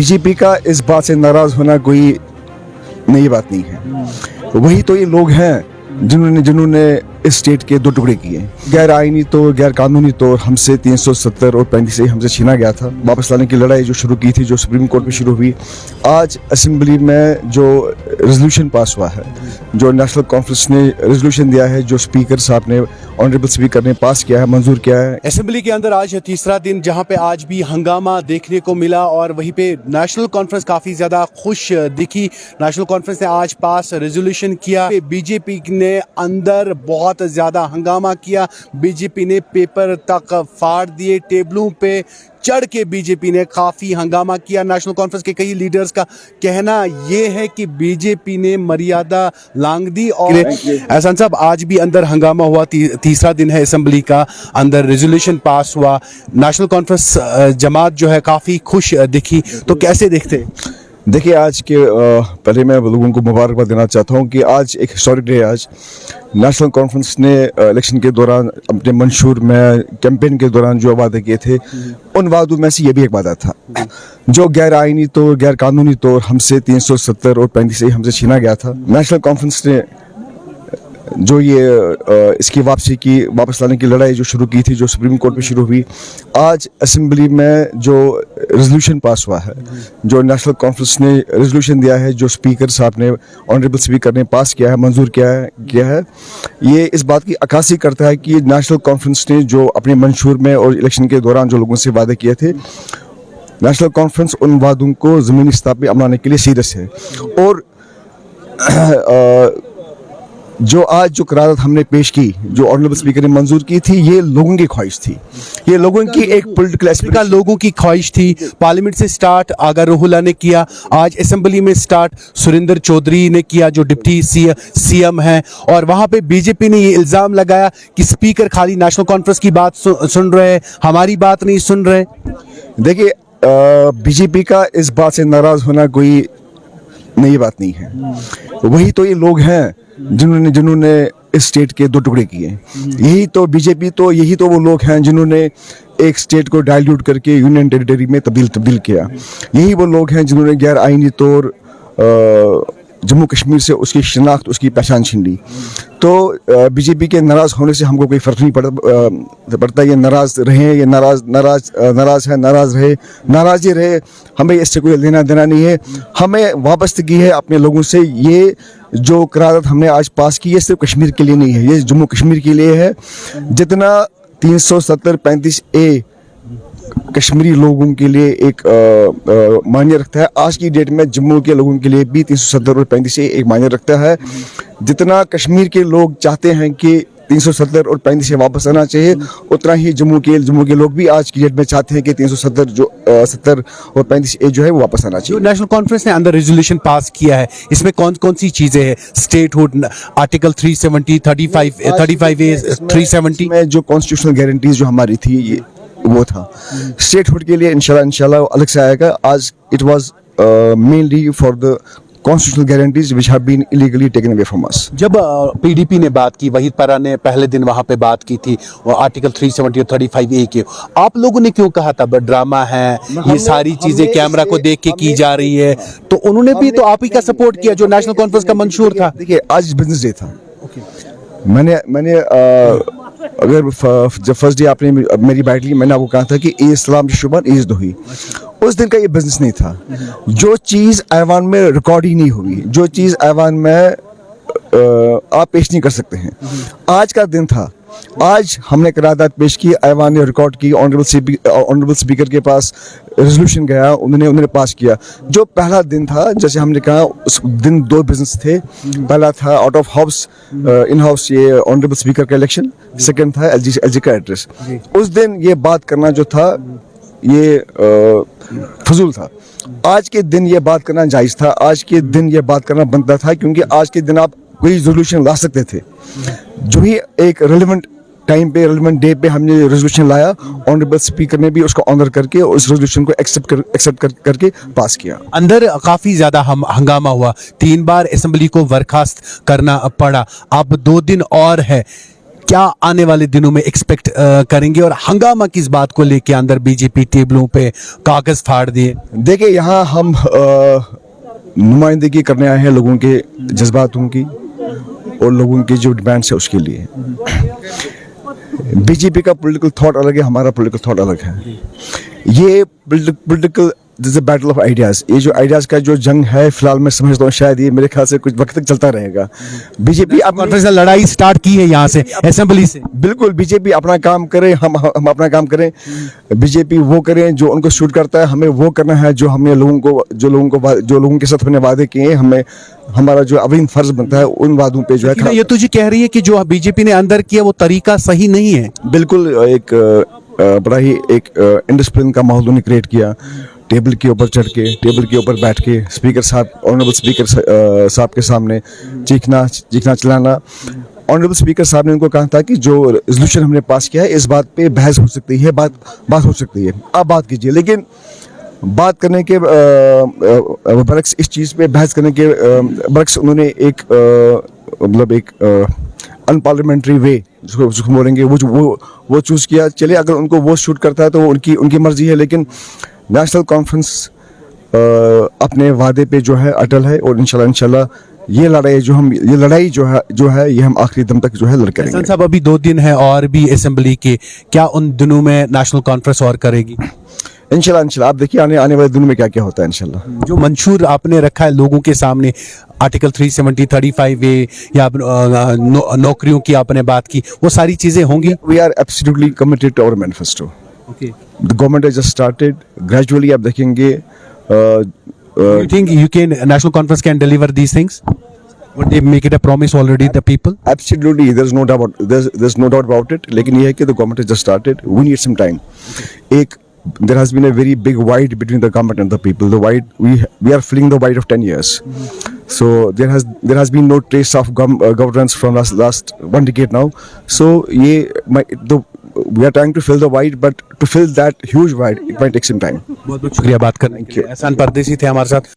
BJP का इस बात से नाराज होना कोई नई बात नहीं है। वही तो ये लोग हैं जिन्होंने इस स्टेट के दो टुकड़े किए। गैर आईनी तौर, गैर कानूनी तौर हमसे 370 और 35 हमसे छीना गया था। वापस लाने की लड़ाई जो शुरू की थी, जो सुप्रीम कोर्ट में शुरू हुई, आज असेंबली में जो रेजोल्यूशन पास हुआ है, जो नेशनल कॉन्फ्रेंस ने रेजोल्यूशन दिया है, जो स्पीकर साहब ने, ऑनरेबल स्पीकर ने पास किया है, मंजूर किया है। असेंबली के अंदर आज तीसरा दिन जहां पे आज भी हंगामा देखने को मिला और वहीं पे नेशनल कॉन्फ्रेंस काफी ज्यादा खुश दिखी। नेशनल कॉन्फ्रेंस ने आज पास रेजोल्यूशन किया। बीजेपी ने अंदर बहुत ज्यादा हंगामा किया। बीजेपी ने पेपर तक फाड़ दिए, टेबलों पे चढ़ के बीजेपी ने काफी हंगामा किया। नेशनल कॉन्फ्रेंस के कई लीडर्स का कहना यह है कि बीजेपी ने मर्यादा लांघ दी। और एहसान साहब, आज भी अंदर हंगामा हुआ, तीसरा दिन है असेंबली का, अंदर रेजोल्यूशन पास हुआ। नेशनल कॉन्फ्रेंस जमात जो है काफी खुश दिखी, तो कैसे देखते? देखिए, आज के पहले मैं लोगों को मुबारकबाद देना चाहता हूँ कि आज एक हिस्टोरिक डे है। आज नेशनल कॉन्फ्रेंस ने इलेक्शन के दौरान अपने मंशूर में, कैंपेन के दौरान जो वादे किए थे, उन वादों में से ये भी एक वादा था। जो गैर आईनी तौर, गैर कानूनी तौर हमसे 370 और 35 हमसे छीना गया था, नेशनल कॉन्फ्रेंस ने जो ये इसकी वापस लाने की लड़ाई जो शुरू की थी, जो सुप्रीम कोर्ट में शुरू हुई, आज असेंबली में जो रेजोल्यूशन पास हुआ है, जो नेशनल कॉन्फ्रेंस ने रेजोल्यूशन दिया है, जो स्पीकर साहब ने, ऑनरेबल स्पीकर ने पास किया है, मंजूर किया है, ये इस बात की अक्कासी करता है कि नेशनल कॉन्फ्रेंस ने जो अपने मंशूर में और इलेक्शन के दौरान जो लोगों से वादे किए थे, नेशनल कॉन्फ्रेंस उन वादों को ज़मीनी सतह पे अमलाने के लिए सीरियस है। और जो आज जो करारदाद हमने पेश की, जो ऑनरेबल स्पीकर ने मंजूर की थी, ये लोगों की ख्वाहिश थी, ये लोगों की एक पॉलिटिकल लोगों की ख्वाहिश थी। पार्लियामेंट से स्टार्ट आगा रोहुल्ला ने किया, आज असेंबली में स्टार्ट सुरेंद्र चौधरी ने किया जो डिप्टी सीएम है। और वहां पे बीजेपी ने ये इल्जाम लगाया कि स्पीकर खाली नेशनल कॉन्फ्रेंस की बात सुन रहे हैं, हमारी बात नहीं सुन रहे। देखिए, बीजेपी का इस बात से नाराज होना कोई नई बात नहीं है। वही तो ये लोग हैं जिन्होंने इस स्टेट के दो टुकड़े किए। यही तो वो लोग हैं जिन्होंने एक स्टेट को डाइल्यूट करके यूनियन टेरिटरी में तब्दील किया। यही वो लोग हैं जिन्होंने गैर आईनी तौर जम्मू कश्मीर से उसकी शिनाख्त, उसकी पहचान छीन ली। तो बीजेपी के नाराज़ होने से हमको कोई फ़र्क नहीं पड़ता। ये नाराज़ रहे, ये नाराज़ ही रहे, हमें इससे कोई लेना देना नहीं है। हमें वाबस्तगी है अपने लोगों से। ये जो करारदाद हमने आज पास की, ये सिर्फ कश्मीर के लिए नहीं है, ये जम्मू कश्मीर के लिए है। जितना 370-35A कश्मीरी लोगों के लिए एक मायने रखता है, आज की डेट में जम्मू के लोगों के लिए भी 370 और 35A एक मायने रखता है। जितना कश्मीर के लोग चाहते हैं कि 370 और 35A वापस आना चाहिए, उतना ही जम्मू के लोग भी आज की डेट में चाहते हैं कि 370 और 35A जो है वो वापस आना चाहिए। नेशनल कॉन्फ्रेंस ने अंदर रेजोल्यूशन पास किया है, इसमें कौन कौन सी चीजें हैं? स्टेटहुड, आर्टिकल 370, 35A, 370 में जो कॉन्स्टिट्यूशनल गारंटीज जो हमारी थी, ये वो था। स्टेटहुड के लिए इंशाल्लाह अलग से आएगा। आज it was mainly for the constitutional guarantees which have been illegally taken away from us. जब पीडीपी ने बात की, वहीद परा ने पहले दिन वहां पे बात की थी, और आर्टिकल 370 और 35A के, आप लोगों ने क्यों कहा था ड्रामा है, ये सारी चीजें कैमरा को देख के की जा रही है? तो उन्होंने भी तो आप ही का सपोर्ट किया जो नेशनल कॉन्फ्रेंस का मंशूर था। देखिए, आज बिजनेस डे था। मैंने अगर जब फर्स्ट डे आपने मेरी बाइट ली, मैंने आपको कहा था कि इस्लाम शुबन ईज दोही। उस दिन का ये बिजनेस नहीं था। जो चीज़ ऐवान में रिकॉर्ड ही नहीं होगी, जो चीज़ ऐवान में आप पेश नहीं कर सकते हैं, आज का दिन था। आज हमने करारदाद पेश की, ऐवान ने रिकॉर्ड की, ऑनरेबल स्पीकर के पास रेजोल्यूशन गया, उन्होंने पास किया। जो पहला दिन था, जैसे हमने कहा, उस दिन दो बिजनेस थे। पहला था out of house, in house ये ऑनरेबल स्पीकर का इलेक्शन, सेकंड था एलजी का एड्रेस। उस दिन ये बात करना जो था, ये फजूल था। आज के दिन ये बात करना जायज़ था, आज के दिन ये बात करना बनता था, क्योंकि आज के दिन आप कोई रेजोल्यूशन ला सकते थे। जो ही एक रेलेवेंट टाइम पे, रेलेवेंट डे पे हमने रेजोल्यूशन लाया, ऑनरेबल स्पीकर ने भी उसको ऑनर करके उस रेजोल्यूशन को एक्सेप्ट करके पास किया। अंदर काफी ज्यादा हंगामा हुआ, 3 बार असेंबली को बर्खास्त करना पड़ा। अब 2 दिन और है, क्या आने वाले दिनों में एक्सपेक्ट करेंगे और हंगामा किस बात को लेके अंदर बीजेपी टेबलों पे कागज फाड़ दिए? देखिए यहाँ हम नुमाइंदगी करने आए हैं लोगों के जज्बातों की और लोगों की जो डिमांड्स है उसके लिए। बीजेपी का पॉलिटिकल थॉट अलग है, हमारा पॉलिटिकल थॉट अलग है। ये political this a battle of ideas. ये जो आइडियाज का जो जंग है फिलहाल मैं समझता हूँ शायद ये मेरे ख्याल से कुछ वक्त तक चलता रहेगा। बीजेपी कॉन्फ्रेंस ने लड़ाई स्टार्ट की है यहाँ से असेंबली से। बिल्कुल बीजेपी अपना काम करे, हम अपना काम करें। बीजेपी वो करें जो उनको शूट करता है, हमें वो करना है जो हमने लोगों के साथ हमने वादे किए हैं। हमें हमारा जो अवीन फर्ज बनता है उन वादों पे जो है। ये तुझे कह रही है कि जो बीजेपी ने अंदर किया वो तरीका सही नहीं है। बिल्कुल एक बड़ा ही एक इंडिसिप्लिन का माहौल उन्होंने क्रिएट किया। टेबल के ऊपर चढ़ के, टेबल के ऊपर बैठ के स्पीकर साहब, ऑनरेबल स्पीकर साहब के सामने चीखना चिल्लाना। ऑनरेबल स्पीकर साहब ने उनको कहा था कि जो रेजोल्यूशन हमने पास किया है इस बात पे बहस हो सकती है, बात हो सकती है, आप बात कीजिए। लेकिन बात करने के बरक्स इस चीज़ पे बहस करने के बरक्स उन्होंने एक मतलब एक अनपार्लियामेंट्री वे जिसको बोलेंगे वो चूज़ किया। चलिए अगर उनको वो शूट करता है तो उनकी मर्जी है, लेकिन नेशनल कॉन्फ्रेंस अपने वादे पे जो है अटल है और इंशाल्लाह ये लड़ाई जो है ये हम आखिरी दम तक जो है लड़ करेंगे। साहब अभी 2 दिन है और भी असेंबली के, क्या उन दिनों में नेशनल कॉन्फ्रेंस और करेगी? इंशाल्लाह आप देखिए आने वाले दिनों में क्या क्या होता है इंशाल्लाह। जो मंशूर आपने रखा है लोगों के सामने, आर्टिकल 370, 35A या नौकरियों की आपने बात की, वो सारी चीजें होंगी? We are absolutely committed to our manifesto. The government has just started. Gradually आप देखेंगे You think national conference can deliver these things? Would they make it a promise already the people? Absolutely, there's no doubt about it. लेकिन ये है कि the government has just started. We need some time. There has been a very big void between the government and the people. The void we are filling the void of 10 years. So there has been no trace of governance from last 1 decade now. So we are trying to fill the void, but to fill that huge void, it might take some time. बहुत बहुत शुक्रिया बात करने के लिए। एहसान परदेसी थे हमारे साथ।